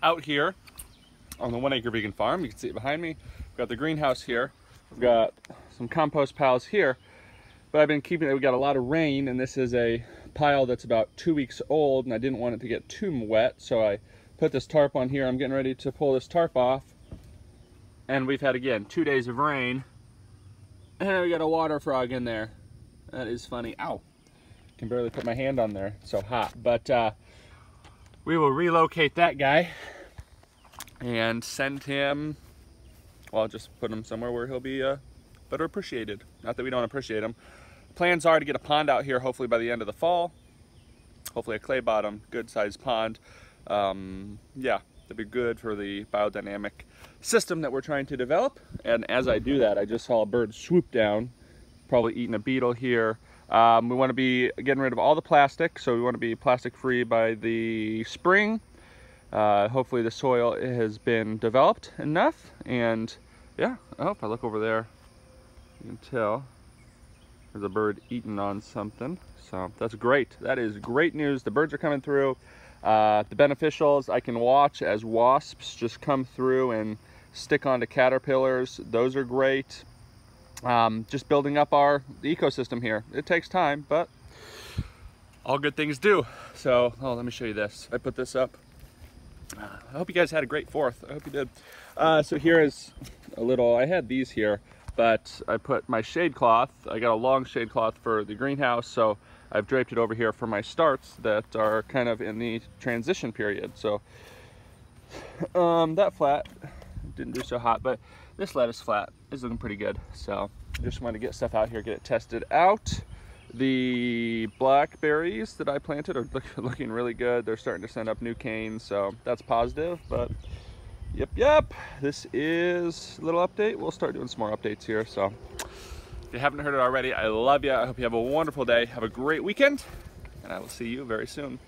out here on the 1 acre vegan farm. You can see it behind me. We've got the greenhouse here. We've got some compost piles here. But I've been keeping it, we got a lot of rain, and this is a pile that's about 2 weeks old, and I didn't want it to get too wet, so I put this tarp on here. I'm getting ready to pull this tarp off. And we've had, again, 2 days of rain. And we got a water frog in there. That is funny. Ow. Can barely put my hand on there. It's so hot. But we will relocate that guy and send him, well, just put him somewhere where he'll be better appreciated. Not that we don't appreciate him. Plans are to get a pond out here hopefully by the end of the fall. Hopefully a clay bottom, good sized pond. Yeah, that'd be good for the biodynamic system that we're trying to develop. And as I do that, I just saw a bird swoop down, probably eating a beetle here. We want to be getting rid of all the plastic, so we want to be plastic free by the spring. Hopefully the soil has been developed enough, and yeah, oh, if I look over there, you can tell there's a bird eating on something. So that's great. That is great news. The birds are coming through. The beneficials, I can watch as wasps just come through and stick onto caterpillars. Those are great. Just building up the ecosystem here. It takes time, but all good things do. So, oh, let me show you this. I put this up. I hope you guys had a great 4th. I hope you did. So here is a little, I had these here, but I put my shade cloth. I got a long shade cloth for the greenhouse, so I've draped it over here for my starts that are kind of in the transition period. So that flat didn't do so hot, but this lettuce flat is looking pretty good. So just wanted to get stuff out here, get it tested out. The blackberries that I planted are looking really good. They're starting to send up new canes, so that's positive. But yep, this is a little update. We'll start doing some more updates here. So if you haven't heard it already, I love you. I hope you have a wonderful day. Have a great weekend, and I will see you very soon.